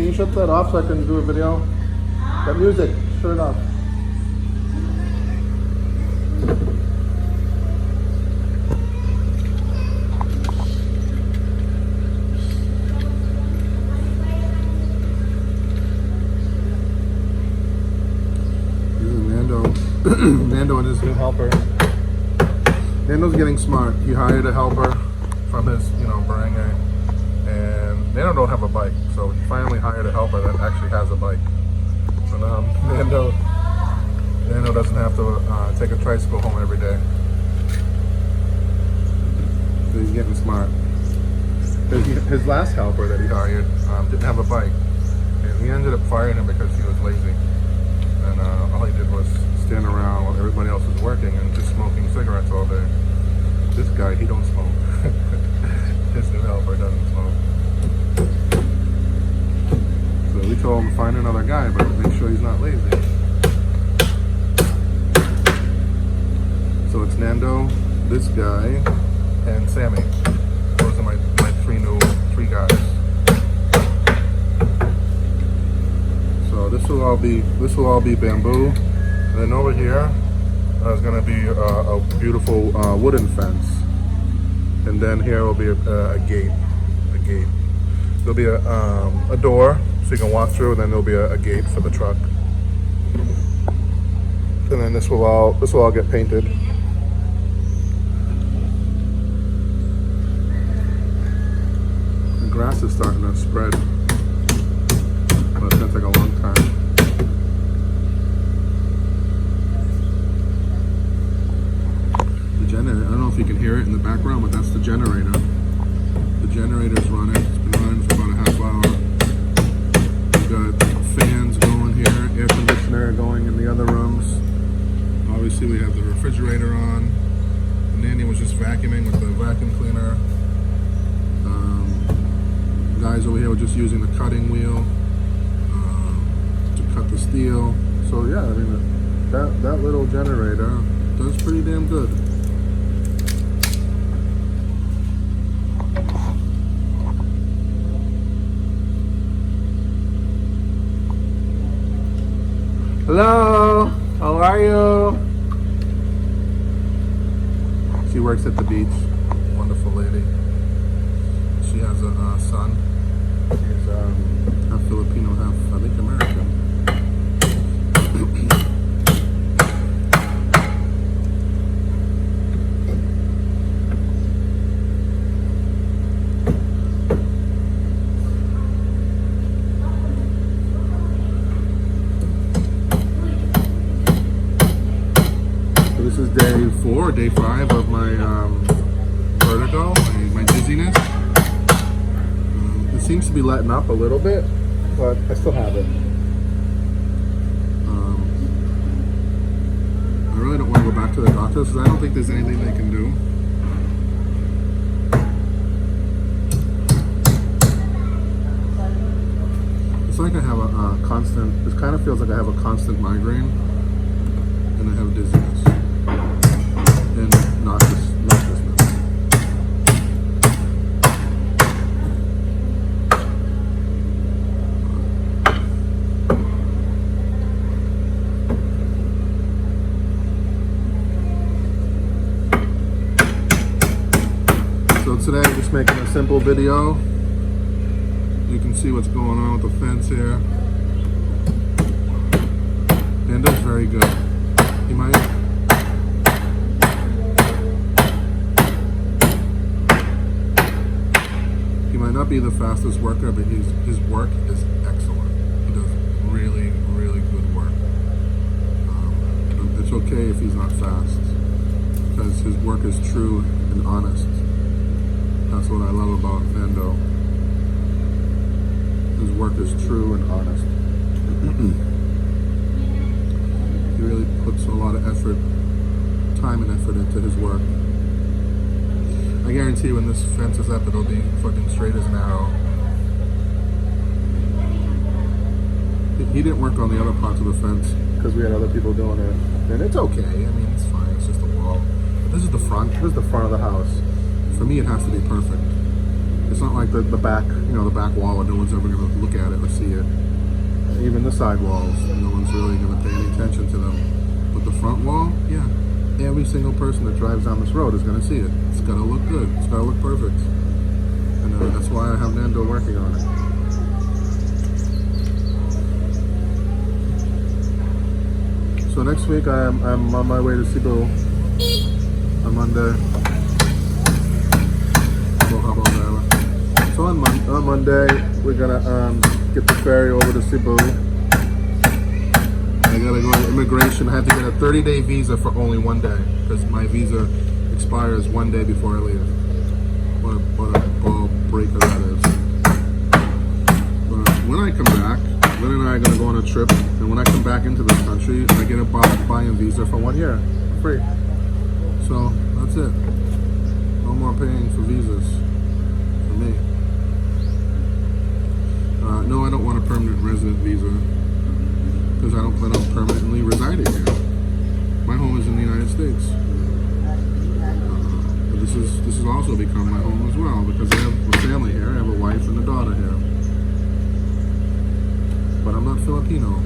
can you shut that off so I can do a video? That music, shut it off. Nando and his new helper. Nando's getting smart. He hired a helper from his, barangay, and Nando don't have a bike, so he finally hired a helper that actually has a bike. So now Nando doesn't have to take a tricycle home every day. So he's getting smart. His last helper that he hired didn't have a bike, and he ended up firing him because he was lazy, and all he did was stand around while everybody else was working and just smoking cigarettes all day. This guy, he don't smoke. His new helper doesn't smoke. So we told him to find another guy, but make sure he's not lazy. So it's Nando, this guy, and Sammy. Those are my three guys. So this will all be bamboo. And then over here is going to be a beautiful wooden fence, and then here will be a gate. There'll be a door so you can walk through, and then there'll be a gate for the truck. And then this will all get painted. The grass is starting to spread, but it's going to take a long time. I don't know if you can hear it in the background, but that's the generator. The generator's running. It's been running for about a half hour. We've got fans going here, air conditioner going in the other rooms. Obviously we have the refrigerator on. And Nanny was just vacuuming with the vacuum cleaner. Guys over here were just using the cutting wheel to cut the steel. So yeah, I mean that little generator does pretty damn good. Hello, how are you? She works at the beach. Wonderful lady. She has a son. He's half Filipino, half, I think, American. This is day 5 of my vertigo, my dizziness. It seems to be letting up a little bit, but I still have it. I really don't want to go back to the doctors because I don't think there's anything they can do. It's like I have a constant, it kind of feels like I have a constant migraine, and I have dizziness. And nauseousness. So today I'm just making a simple video. You can see what's going on with the fence here. Nando's very good. He might not be the fastest worker, but his work is excellent. He does really, really good work. It's okay if he's not fast, because his work is true and honest. That's what I love about Nando. His work is true and honest. He really puts a lot of effort, time and effort into his work. I guarantee when this fence is up, it'll be fucking straight as an arrow. He didn't work on the other parts of the fence because we had other people doing it. And it's okay, I mean, it's fine, it's just a wall. But this is the front of the house. For me, it has to be perfect. It's not like the back, the back wall where no one's ever going to look at it or see it. Even the side walls, no one's really going to pay any attention to them. But the front wall, yeah, every single person that drives down this road is going to see it. It's got to look good. It's got to look perfect. And that's why I have Nando working on it. So next week I'm on my way to Cebu on Monday. So how about that? So on Monday we're gonna get the ferry over to Cebu. I gotta go to immigration. I have to get a 30-day visa for only 1 day because my visa expires 1 day before I leave. What a ball breaker that is. But when I come back, Lynn and I are going to go on a trip, and when I come back into this country, I get a buy-in visa for 1 year, free. So, that's it. No more paying for visas for me. No, I don't want a permanent resident visa, because I don't plan on permanently residing here. My home is in the United States. But this has also become my home as well, because I have a family here, I have a wife and a daughter here. But I'm not Filipino,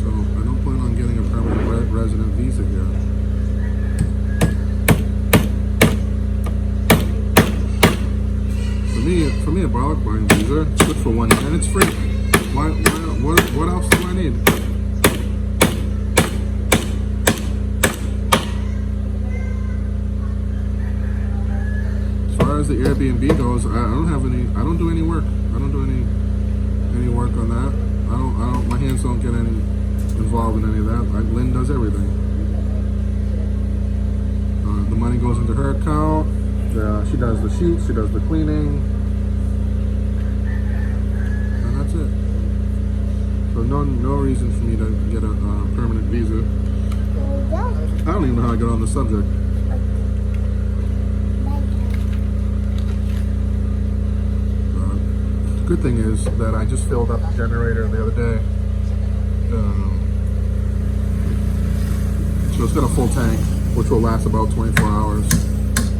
so I don't plan on getting a permanent resident visa here. For me, a buying visa, it's good for 1 year, and it's free. What else do I need? As far as the Airbnb goes, I don't do any work. I don't do any work on that. My hands don't get any involved in any of that. Lynn does everything. The money goes into her account. She does the sheets, she does the cleaning, and that's it. So no reason for me to get a permanent visa. I don't even know how I got on the subject. Good thing is that I just filled up the generator the other day. So it's got a full tank, which will last about 24 hours.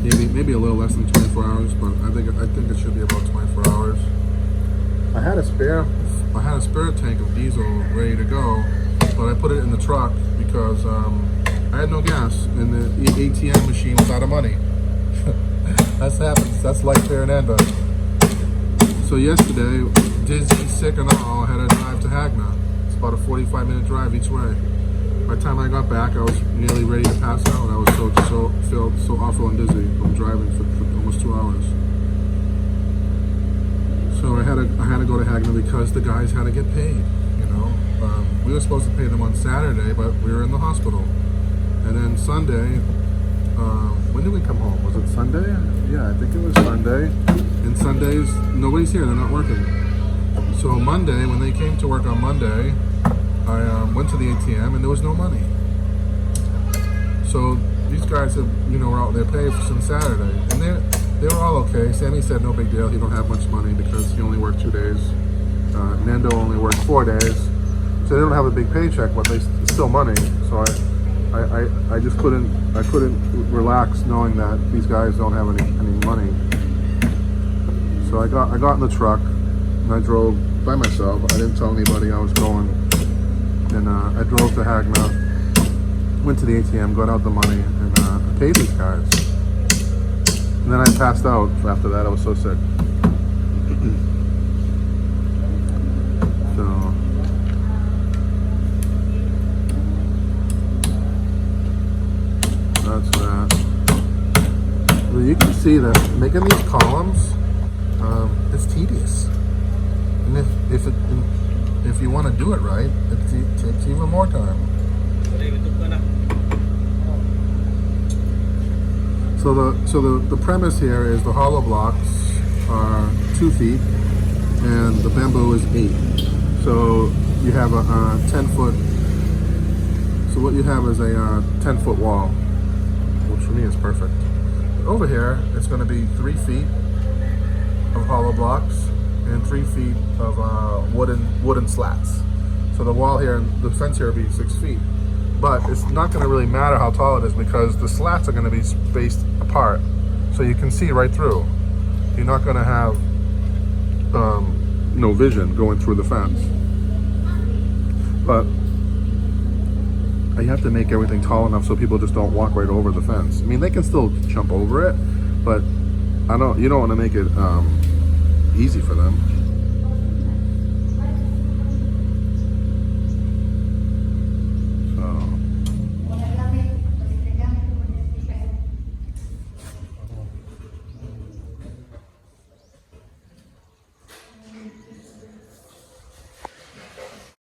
Maybe a little less than 24 hours, but I think it should be about 24 hours. I had a spare tank of diesel ready to go, but I put it in the truck because I had no gas and the ATM machine was out of money. That happens. That's life here in Anda. So yesterday, dizzy, sick and all, I had to drive to Hagna. It's about a 45-minute drive each way. By the time I got back, I was nearly ready to pass out. I was felt so awful and dizzy from driving for almost 2 hours. So I had to go to Hagna because the guys had to get paid. We were supposed to pay them on Saturday, but we were in the hospital. And then Sunday, when did we come home? Was it Sunday? Yeah, I think it was Sunday. And Sundays, nobody's here, they're not working. So Monday, when they came to work on Monday, I went to the ATM and there was no money. So these guys were out there paying since Saturday. And they were all okay. Sammy said no big deal, he don't have much money because he only worked 2 days. Nando only worked 4 days. So they don't have a big paycheck, but it's still money. So I just couldn't relax knowing that these guys don't have any money. So I got in the truck and I drove by myself. I didn't tell anybody I was going. And I drove to Hagna, went to the ATM, got out the money, and paid these guys. And then I passed out after that. I was so sick. So that's that. Well, you can see that making these columns is tedious. And if you want to do it right, it takes even more time. So the premise here is the hollow blocks are 2 feet and the bamboo is 8. So you have a 10-foot. So what you have is a 10-foot wall, which for me is perfect. Over here, it's going to be 3 feet of hollow blocks and 3 feet of wooden slats. So the wall here, the fence here will be 6 feet. But it's not going to really matter how tall it is because the slats are going to be spaced apart. So you can see right through. you're not going to have no vision going through the fence. But you have to make everything tall enough so people just don't walk right over the fence. I mean, they can still jump over it, but you don't want to make it easy for them.